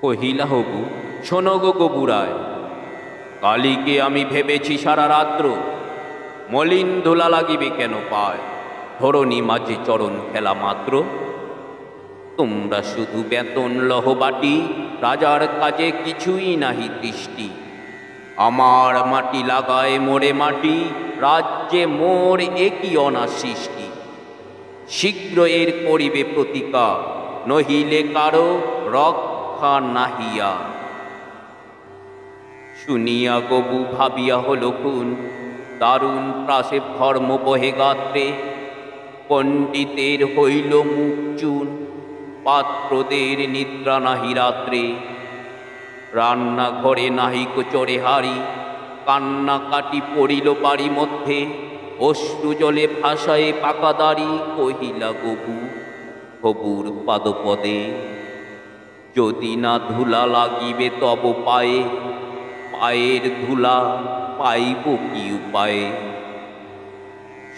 কহিলা হবু, শোনো গো গবুরায়, কালীকে আমি ভেবেছি সারা রাত্র, মলিন ধুলা লাগিবে কেন পায়, ধরণী মাঝে চরণ খেলা মাত্র। তোমরা শুধু বেতন লহবাটি, রাজার কাজে কিছুই নাহি দৃষ্টি। আমার মাটি লাগায় মোরে মাটি, রাজ্যে মোর একই অনাসৃষ্টি। শীঘ্র এর করিবে প্রতিকার, নহিলে কারো রক্ষা নাহিয়া। শুনিয়া গবু ভাবিয়া হল খুন, দারুণ প্রাসে ধর্ম বহে গাত্রে। পণ্ডিতের হইল মুখ চুন, পাত্রদের নিদ্রা নাহি রাত্রে। রান্নাঘরে নাহিক চড়ে হাড়ি, কান্নাকাটি পড়িল বাড়ি মধ্যে। অশ্রু জলে ভাসায় পাকা দাড়ি, কহিলা গবু হবুর পাদপদে। যদি না ধুলা লাগিবে তব পায়ে, পায়ের ধুলা পাইব কি উপায়ে।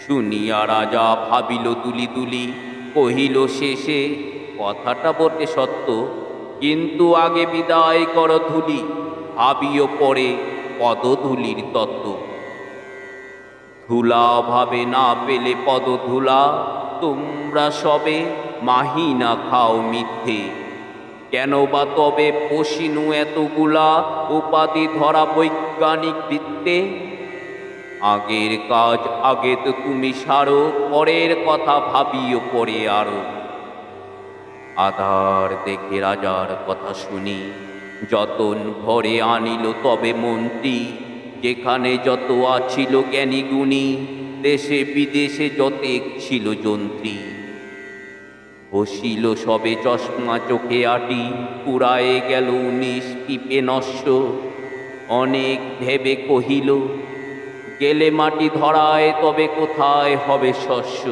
শুনিয়া রাজা ভাবিল তুলি তুলি, কহিল শেষে কথাটা বটে সত্য, কিন্তু আগে বিদায় কর ধুলি, ভাবিও পরে পদধূলির তত্ত্ব। ধুলা অভাবে না পেলে পদধূলা, তোমরা সবে মাহিনা খাও মিথ্যে। কেন বা তবে পশিনু এতগুলা, উপাধি ধরা বৈজ্ঞানিক বৃত্তে। আগের কাজ আগে তো তুমি সারো, পরের কথা ভাবিও পরে আরো। আধার দেখে রাজার কথা শুনি, যতন ভরে আনিল তবে মন্ত্রী। যেখানে যত আছিল জ্ঞানী গুণী, দেশে বিদেশে যতেক ছিল যন্ত্রী। বসিল সবে চশমা চোখে আটি, পুরায়ে গেল 19 টিপে নষ্ট। অনেক ভেবে কহিল, গেলে মাটি ধরায় তবে কোথায় হবে শস্য।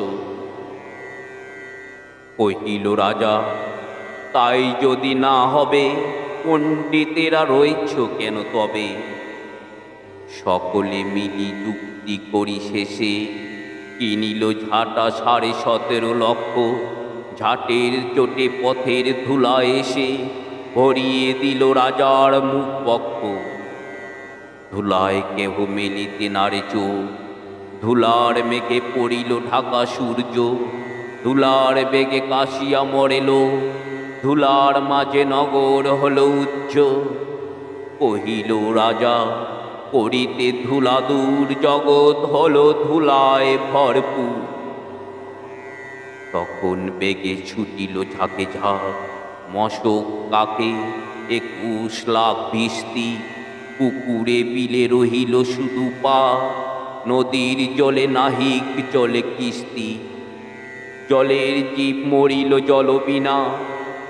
কহিল রাজা, তাই যদি না হবে, পণ্ডিতেরা রয়েছ কেন তবে। সকলে মিলি যুক্তি করি শেষে, কিনিল ঝাঁটা 17.5 লক্ষ। ঝাঁটের চোটে পথের ধুলা এসে, ভরিয়ে দিল রাজার মুখ বক্ষ। ধুলায় কেহ মেলিতে নারে চোখ, ধুলার মেঘে পড়িল ঢাকা সূর্য। ধুলার বেগে কাশিয়া মরেল, ধুলার মাঝে নগর হল উচ্চ। কহিল রাজা, করিতে ধুলা দূর, জগৎ হল ধুলায় ভরপুর। তখন বেগে ছুটিল ঝাঁকে ঝাঁক, মশক কাকে 21 লাখ ভিস্তি। পুকুরে বিলে রহিল শুধু পা, নদীর জলে নাহিক চলে কিস্তি। জলের জীব মরিল জল বিনা,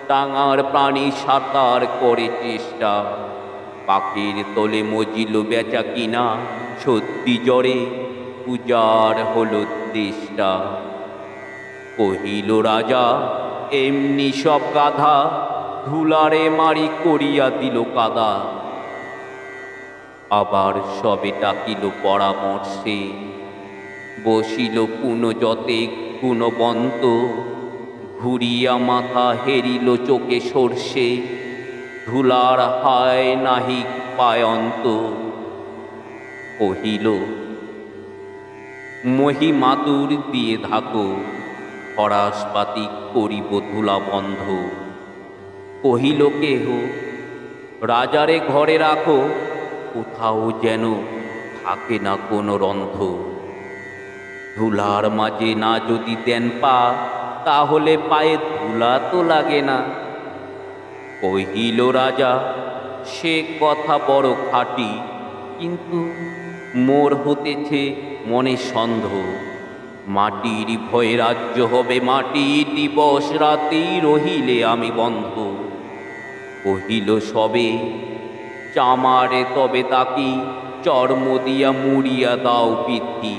ডাঙার প্রাণী সাঁতার করে চেষ্টা। পাখির তলে মজিল বেচা কিনা, সত্যি জ্বরে পূজার হল দেশটা। কহিল রাজা, এমনি সব গাধা, ধুলারে মারি করিয়া দিল কাদা। আবার সবে ডাকিল পরামর্শে, বসিল পুন যতেক গুণবন্ত। ঘুরিয়া মাথা হেরিল চোখে সর্ষে, ধুলার হায় নাহিক পায়ন্ত। কহিল, মহিমাতুর দিয়ে ধাকো, ফরাসপাতি করিব ধুলা বন্ধ। কহিল কেহ, রাজারে ঘরে রাখো, কোথাও যেন থাকে না কোনো রন্ধ্র। ধুলার মাঝে না যদি দেন পা, তাহলে পায়ে ধুলা তো লাগে না। কহিল রাজা, সে কথা বড় খাঁটি, কিন্তু মোর হতেছে মনে সন্দেহ। মাটির ভয়ে রাজ্য হবে মাটি, দিবস রাতি রহিলে আমি বন্ধ। কহিল সবে, চামারে তবে তাকি, চর্ম দিয়া মুড়িয়া দাও পিত্তি।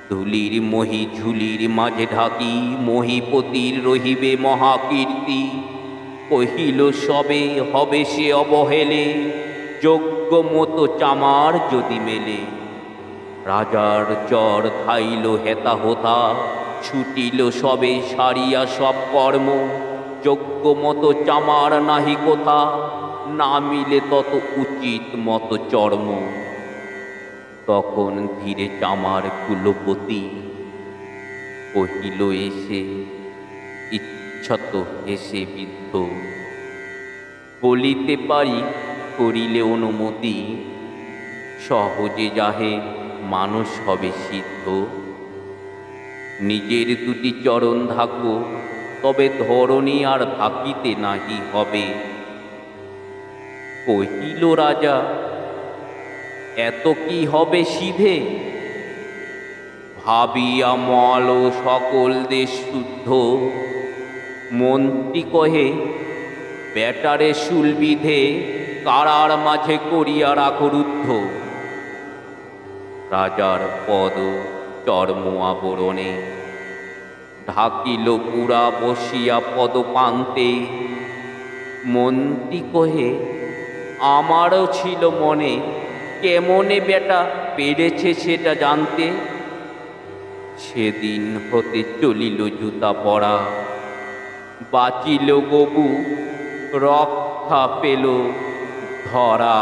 ধুলির মহি ঝুলির মাঝে ঢাকি, মহিপতির রহিবে মহাকীর্তি। কহিল সবে, হবে সে অবহেলে, যোগ্য মতো চামার যদি মেলে। রাজার চর খাইল হেতা হোতা, ছুটিল সবে সারিয়া সব কর্ম। যোগ্য মতো চামার নাহি কোথা, না মিলে তত উচিত মতো চর্ম। তখন ধীরে চামার কুলপতি কহিল এসে, ইচ্ছাত হেসে বিদ্ধ, বলিতে পারি করিলে অনুমতি, সহজে যাহে মানুষ হবে সিদ্ধ। নিজের দুটি চরণ ধাকো, তবে ধরণী আর ধাকিতে নাহি হবে। কহিল রাজা, এত কি হবে সিধে, ভাবিয়া মল সকল দেশ শুদ্ধ। মন্ত্রী কহে, বেটারে শুল বিধে, কারার মাঝে করিয়া রাখো রুদ্ধ। রাজার পদ চর্ম আবরণে ঢাকিল পুরা বসিয়া পদ পান্তে। মন্ত্রী কহে, আমারও ছিল মনে, কেমনে বেটা পেরেছে সেটা জানতে। সেদিন হতে চলিল জুতা পরা, বাঁচিল গবু, রক্ষা পেল ধরা।